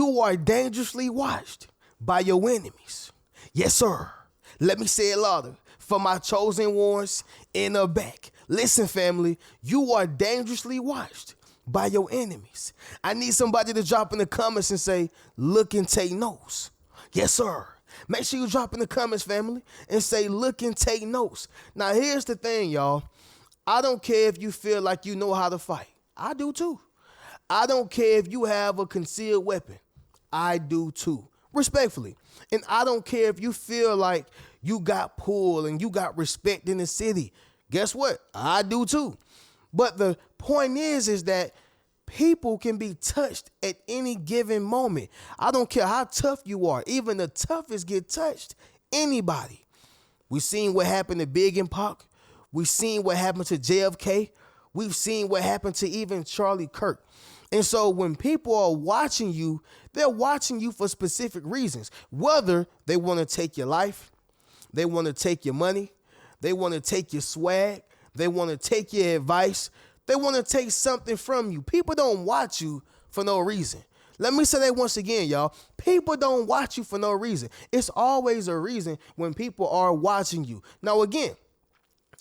You are dangerously watched by your enemies. Yes, sir. Let me say it louder for my chosen ones in the back. Listen, family, you are dangerously watched by your enemies. I need somebody to drop in the comments and say, look and take notes. Yes, sir. Make sure you drop in the comments, family, and say, look and take notes. Now, here's the thing, y'all. I don't care if you feel like you know how to fight. I do too. I don't care if you have a concealed weapon. I do too, respectfully. And I don't care if you feel like you got pulled and you got respect in the city. Guess what? I do too. But the point is that people can be touched at any given moment. I don't care how tough you are. Even the toughest get touched. Anybody. We've seen what happened to Big and Pac. We've seen what happened to JFK. We've seen what happened to even Charlie Kirk. And so when people are watching you, they're watching you for specific reasons. Whether they want to take your life, they want to take your money, they want to take your swag, they want to take your advice, they want to take something from you. People don't watch you for no reason. Let me say that once again, y'all. People don't watch you for no reason. It's always a reason when people are watching you. Now, again,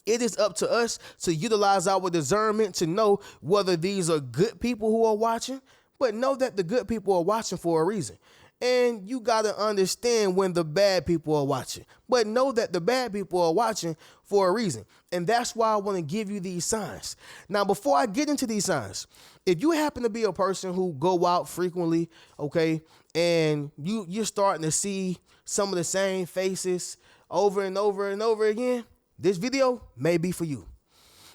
it is up to us to utilize our discernment to know whether these are good people who are watching, but know that the good people are watching for a reason. And you got to understand when the bad people are watching, but know that the bad people are watching for a reason. And that's why I want to give you these signs. Now, before I get into these signs, if you happen to be a person who go out frequently, okay, and you're starting to see some of the same faces over and over and over again, this video may be for you.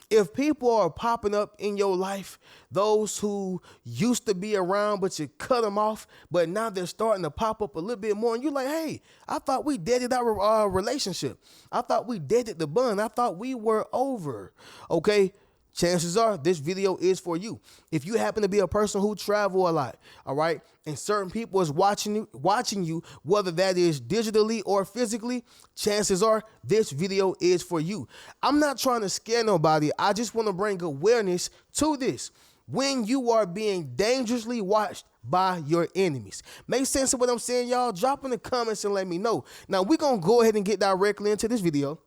If people are popping up in your life, those who used to be around, but you cut them off, but now they're starting to pop up a little bit more, and you're like, hey, I thought we deaded our relationship. I thought we deaded the bond. I thought we were over. Okay, chances are this video is for you. If you happen to be a person who travel a lot, all right, and certain people is watching you, whether that is digitally or physically, chances are this video is for you. I'm not trying to scare nobody. I just want to bring awareness to this. When you are being dangerously watched by your enemies. Make sense of what I'm saying, y'all? Drop in the comments and let me know. Now, we're going to go ahead and get directly into this video.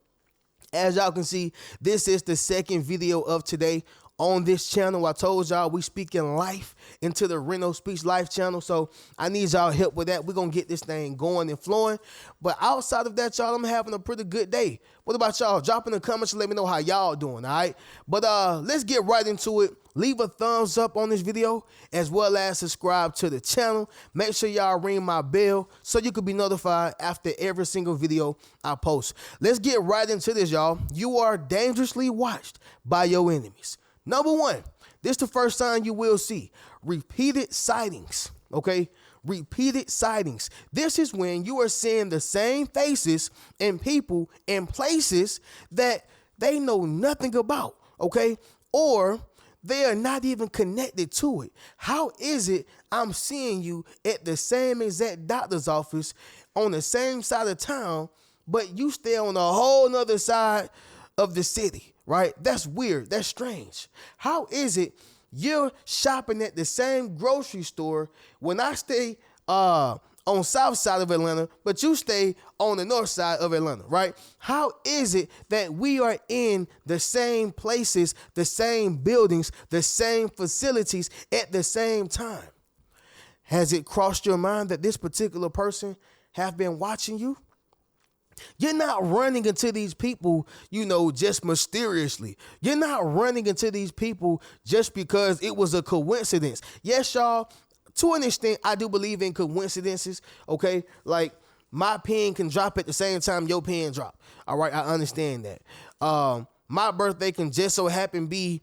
As y'all can see, this is the second video of today on this channel. I told y'all we speaking life into the Reno Speaks Life channel, so I need y'all help with that. We're going to get this thing going and flowing. But outside of that, y'all, I'm having a pretty good day. What about y'all? Drop in the comments and let me know how y'all doing, all right? But let's get right into it. Leave a thumbs up on this video as well as subscribe to the channel. Make sure y'all ring my bell so you can be notified after every single video I post. Let's get right into this, y'all. You are dangerously watched by your enemies. Number one, this is the first sign you will see. Repeated sightings, okay? Repeated sightings. This is when you are seeing the same faces and people in places that they know nothing about, okay? Or they are not even connected to it. How is it I'm seeing you at the same exact doctor's office on the same side of town, but you stay on a whole nother side of the city, right? That's weird. That's strange. How is it you're shopping at the same grocery store when I stay on south side of Atlanta, but you stay on the north side of Atlanta, right? How is it that we are in the same places, the same buildings, the same facilities at the same time? Has it crossed your mind that this particular person have been watching you? You're not running into these people, just mysteriously. You're not running into these people just because it was a coincidence. Yes, y'all. To an extent, I do believe in coincidences, okay? Like, my pen can drop at the same time your pen drop, all right? I understand that. My birthday can just so happen be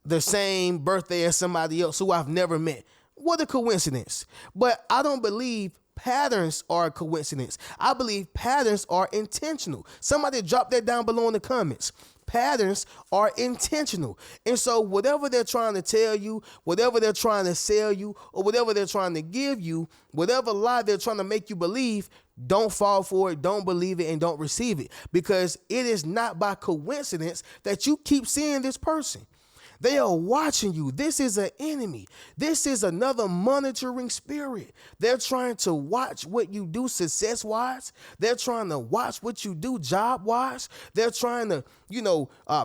the same birthday as somebody else who I've never met. What a coincidence. But I don't believe patterns are a coincidence. I believe patterns are intentional. Somebody drop that down below in the comments. Patterns are intentional. And so whatever they're trying to tell you, whatever they're trying to sell you, or whatever they're trying to give you, whatever lie they're trying to make you believe, don't fall for it, don't believe it, and don't receive it. Because it is not by coincidence that you keep seeing this person. They are watching you. This is an enemy. This is another monitoring spirit. They're trying to watch what you do success wise. They're trying to watch what you do job wise. They're trying to,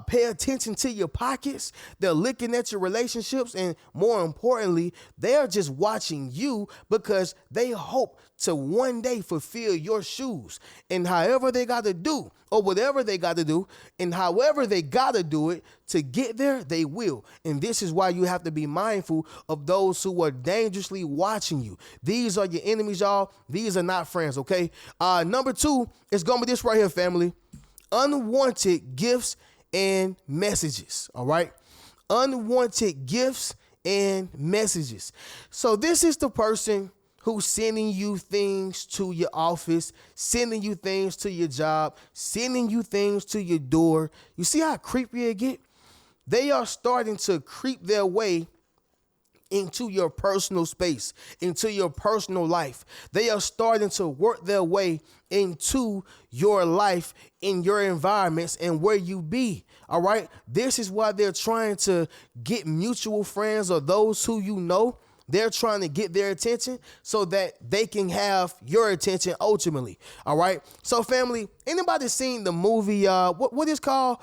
pay attention to your pockets. They're looking at your relationships. And more importantly, they're just watching you because they hope to one day fulfill your shoes. And however they got to do, or whatever they got to do, and however they got to do it to get there, they will. And this is why you have to be mindful of those who are dangerously watching you. These are your enemies, y'all. These are not friends, okay? Number 2 is going to be this right here, family. Unwanted gifts and messages, all right? Unwanted gifts and messages. So this is the person who's sending you things to your office, sending you things to your job, sending you things to your door. You see how creepy it get? They are starting to creep their way into your personal space, into your personal life. They are starting to work their way into your life, in your environments, and where you be. All right. This is why they're trying to get mutual friends or those who you know. They're trying to get their attention so that they can have your attention ultimately. All right. So, family, anybody seen the movie? What is called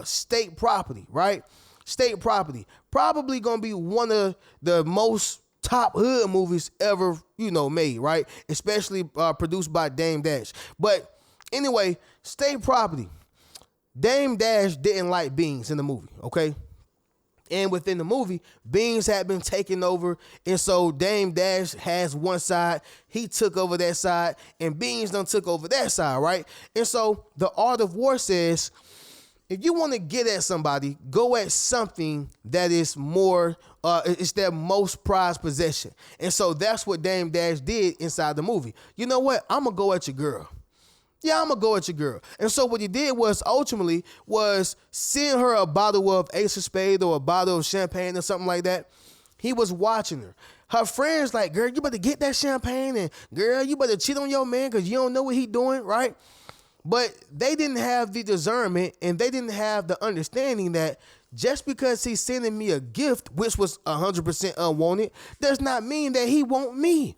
State Property? Right. State Property. Probably gonna be one of the most top hood movies ever, made. Right. Especially produced by Dame Dash. But anyway, State Property. Dame Dash didn't like Beans in the movie. Okay. And within the movie, Beans had been taken over. And so Dame Dash has one side. He took over that side. And Beans done took over that side, right? And so the Art of War says, if you want to get at somebody, go at something that is more, it's their most prized possession. And so that's what Dame Dash did inside the movie. You know what? I'm going to go at your girl. Yeah, I'm going to go at your girl. And so what he did was ultimately was send her a bottle of Ace of Spades or a bottle of champagne or something like that. He was watching her. Her friends like, girl, you better get that champagne, and girl, you better cheat on your man because you don't know what he doing, right? But they didn't have the discernment, and they didn't have the understanding that just because he's sending me a gift, which was 100% unwanted, does not mean that he want me.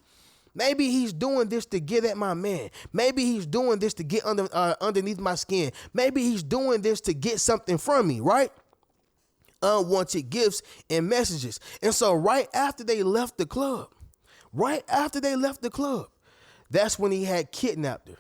Maybe he's doing this to get at my man. Maybe he's doing this to get underneath my skin. Maybe he's doing this to get something from me, right? Unwanted gifts and messages. And so right after they left the club, that's when he had kidnapped her.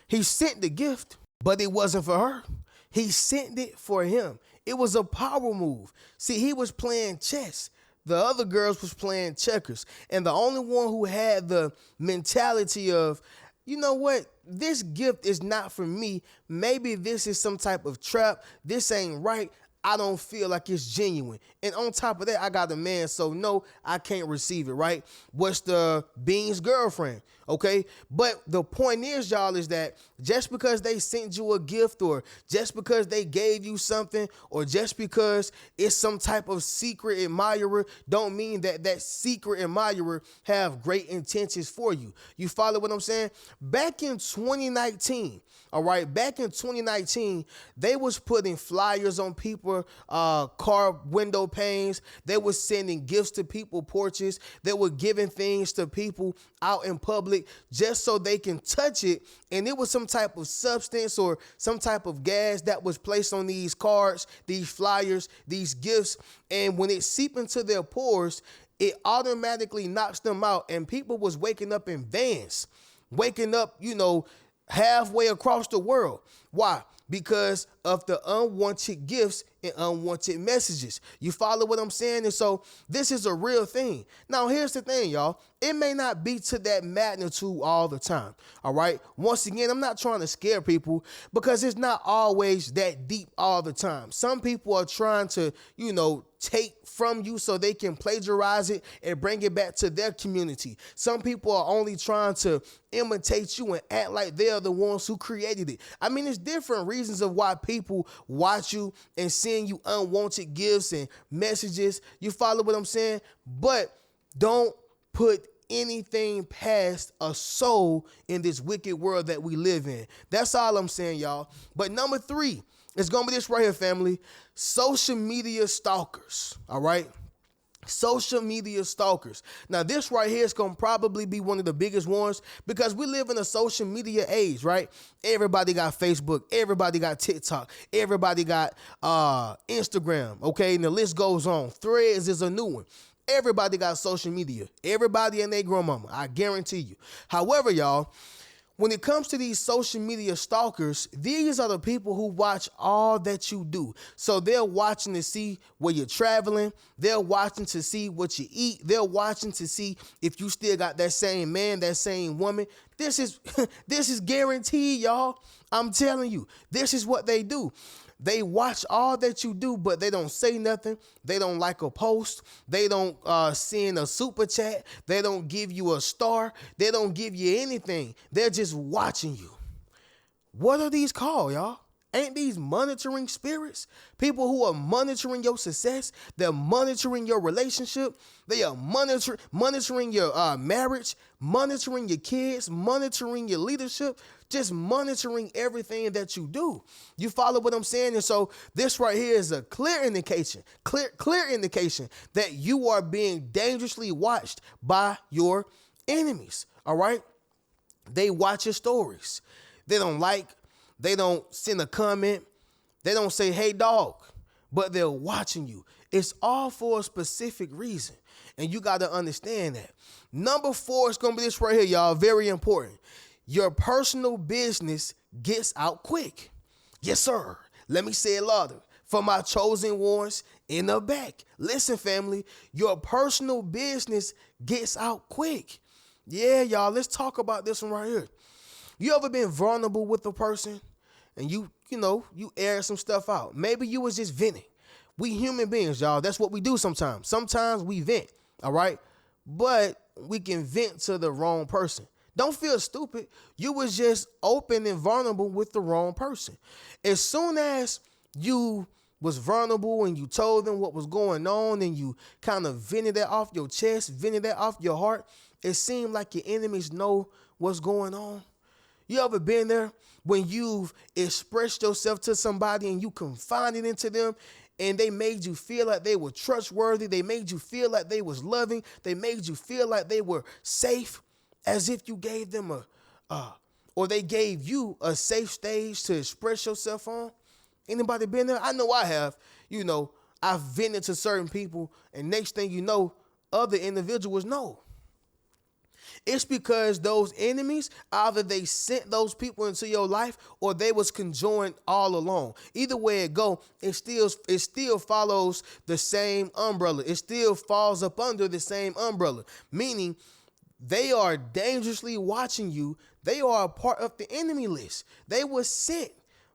He sent the gift, but it wasn't for her. He sent it for him. It was a power move. See, he was playing chess. The other girls was playing checkers. And the only one who had the mentality of, you know what, this gift is not for me. Maybe this is some type of trap. This ain't right. I don't feel like it's genuine. And on top of that, I got a man, so no, I can't receive it, right? What's the Bean's girlfriend, okay? But the point is, y'all, is that just because they sent you a gift or just because they gave you something or just because it's some type of secret admirer don't mean that that secret admirer have great intentions for you. You follow what I'm saying? Back in 2019, all right, they was putting flyers on people, car window panes. They were sending gifts to people porches. They were giving things to people out in public just so they can touch it. And it was some type of substance or some type of gas that was placed on these cards, these flyers, these gifts. And when it seeped into their pores, it automatically knocks them out. And people was waking up in vans, waking up, halfway across the world. Why? Because of the unwanted gifts and unwanted messages. You follow what I'm saying? And so this is a real thing. Now, here's the thing, y'all. It may not be to that magnitude all the time. All right. Once again, I'm not trying to scare people because it's not always that deep all the time. Some people are trying to, take from you so they can plagiarize it and bring it back to their community. Some people are only trying to imitate you and act like they are the ones who created it. I mean, it's different reasons of why people watch you and send you unwanted gifts and messages. You follow what I'm saying? But don't put anything past a soul in this wicked world that we live in. That's all I'm saying, y'all. But number 3, It's going to be this right here, family. Social media stalkers, all right? Social media stalkers. Now, this right here is going to probably be one of the biggest ones because we live in a social media age, right? Everybody got Facebook. Everybody got TikTok. Everybody got Instagram, okay? And the list goes on. Threads is a new one. Everybody got social media. Everybody and their grandmama. I guarantee you. However, y'all, when it comes to these social media stalkers, these are the people who watch all that you do. So they're watching to see where you're traveling. They're watching to see what you eat. They're watching to see if you still got that same man, that same woman. This is this is guaranteed, y'all. I'm telling you, this is what they do. They watch all that you do, but they don't say nothing. They don't like a post. They don't send a super chat. They don't give you a star. They don't give you anything. They're just watching you. What are these called, y'all? Ain't these monitoring spirits? People who are monitoring your success. They're monitoring your relationship. They are monitoring your marriage, monitoring your kids, monitoring your leadership, just monitoring everything that you do. You follow what I'm saying? And so this right here is a clear indication that you are being dangerously watched by your enemies. All right? They watch your stories. They don't send a comment. They don't say, hey, dog, but they're watching you. It's all for a specific reason. And you got to understand that. Number 4 is going to be this right here, y'all. Very important. Your personal business gets out quick. Yes, sir. Let me say it louder. For my chosen ones in the back. Listen, family, your personal business gets out quick. Yeah, y'all, let's talk about this one right here. You ever been vulnerable with a person and you air some stuff out? Maybe you was just venting. We human beings, y'all. That's what we do sometimes. Sometimes we vent, all right? But we can vent to the wrong person. Don't feel stupid. You was just open and vulnerable with the wrong person. As soon as you was vulnerable and you told them what was going on and you kind of vented that off your chest, vented that off your heart, it seemed like your enemies know what's going on. You ever been there when you've expressed yourself to somebody and you confided into them and they made you feel like they were trustworthy? They made you feel like they was loving. They made you feel like they were safe, as if you gave them or they gave you a safe stage to express yourself on. Anybody been there? I know I have. I've vented to certain people and next thing you know, other individuals know. It's because those enemies, either they sent those people into your life or they was conjoined all along. Either way it go, it still follows the same umbrella. It still falls up under the same umbrella, meaning they are dangerously watching you. They are a part of the enemy list. They were sent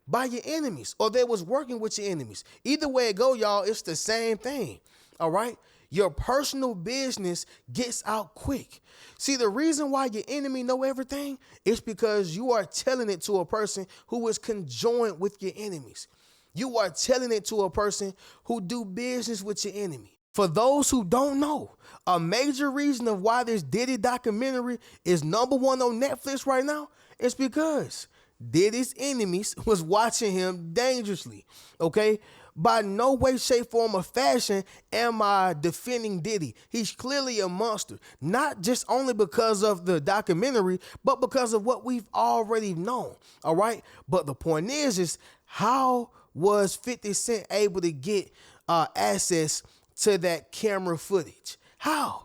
by your enemies or they was working with your enemies. Either way it go, y'all, it's the same thing. All right? Your personal business gets out quick. See, the reason why your enemy know everything is because you are telling it to a person who is conjoined with your enemies. You are telling it to a person who do business with your enemy. For those who don't know, a major reason of why this Diddy documentary is number 1 on Netflix right now is because Diddy's enemies was watching him dangerously, okay? By no way, shape, form, or fashion am I defending Diddy. He's clearly a monster, not just only because of the documentary, but because of what we've already known, all right? But the point is how was 50 Cent able to get access to that camera footage? How?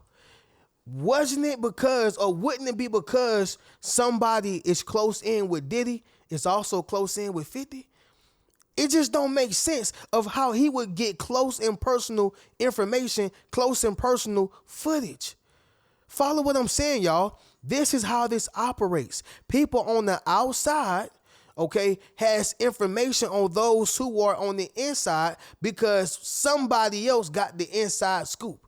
Wasn't it because, or wouldn't it be because somebody is close in with Diddy, is also close in with 50? It just don't make sense of how he would get close and personal information, close and personal footage. Follow what I'm saying, y'all. This is how this operates. People on the outside, okay, has information on those who are on the inside because somebody else got the inside scoop.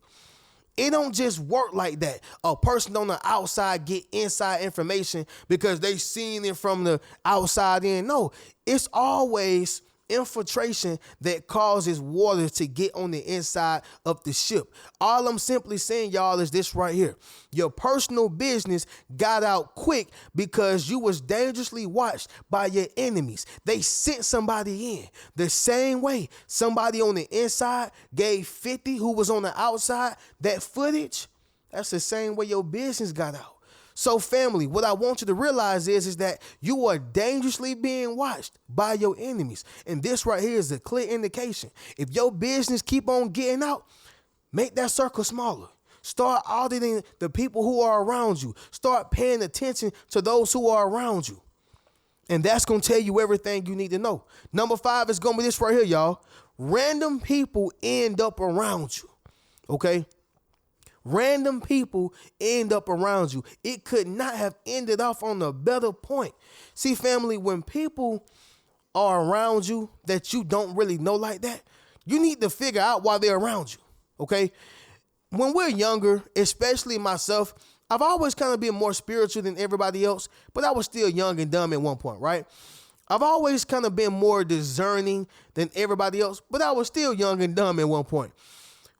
It don't just work like that. A person on the outside get inside information because they seen it from the outside in. No, it's always infiltration that causes water to get on the inside of the ship. All I'm simply saying, y'all, is this right here. Your personal business got out quick because you was dangerously watched by your enemies. They sent somebody in. The same way somebody on the inside gave 50 who was on the outside that footage, that's the same way your business got out. So family, what I want you to realize is that you are dangerously being watched by your enemies. And this right here is a clear indication. If your business keep on getting out, make that circle smaller. Start auditing the people who are around you. Start paying attention to those who are around you. And that's going to tell you everything you need to know. Number 5 is going to be this right here, y'all. Random people end up around you. Okay? Random people end up around you. It could not have ended off on a better point. See, family, when people are around you that you don't really know like that, you need to figure out why they're around you, okay? When we're younger, especially myself, I've always kind of been more spiritual than everybody else, but I was still young and dumb at one point, right? I've always kind of been more discerning than everybody else, but I was still young and dumb at one point.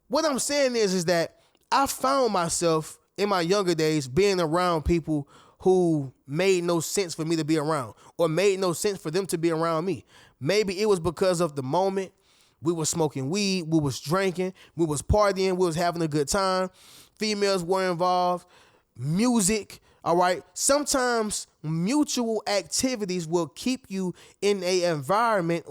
What I'm saying is that I found myself in my younger days being around people who made no sense for me to be around or made no sense for them to be around me. Maybe it was because of the moment. We were smoking weed, we was drinking, we was partying, we was having a good time. Females were involved, music, all right? Sometimes mutual activities will keep you in an environment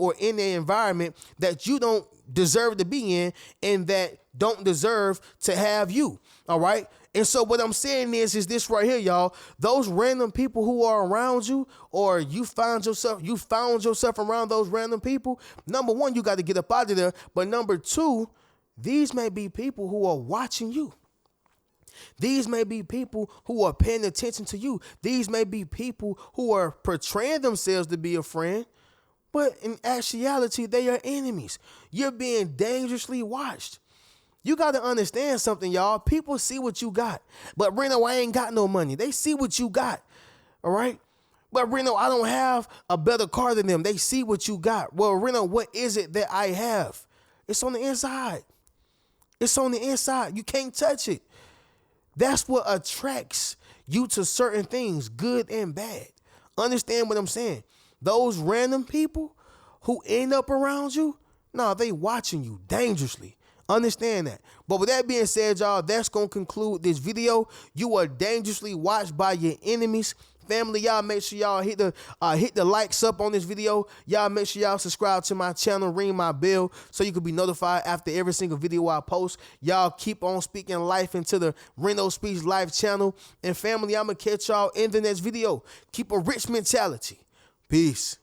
that you don't deserve to be in and that don't deserve to have you, all right? And so what I'm saying is this right here, y'all. Those random people who are around you, or you found yourself around those random people, number one, you got to get up out of there. But number two, these may be people who are watching you. These may be people who are paying attention to you. These may be people who are portraying themselves to be a friend, but in actuality, they are enemies. You're being dangerously watched. You got to understand something, y'all. People see what you got. But Reno, I ain't got no money. They see what you got, all right? But Reno, I don't have a better car than them. They see what you got. Well, Reno, what is it that I have? It's on the inside. It's on the inside. You can't touch it. That's what attracts you to certain things, good and bad. Understand what I'm saying? Those random people who end up around you, they watching you dangerously. Understand that. But with that being said, y'all, that's going to conclude this video. You are dangerously watched by your enemies. Family, y'all make sure y'all hit the likes up on this video. Y'all make sure y'all subscribe to my channel, ring my bell, so you can be notified after every single video I post. Y'all keep on speaking life into the Reno Speaks Life channel. And family, I'm going to catch y'all in the next video. Keep a rich mentality. Peace.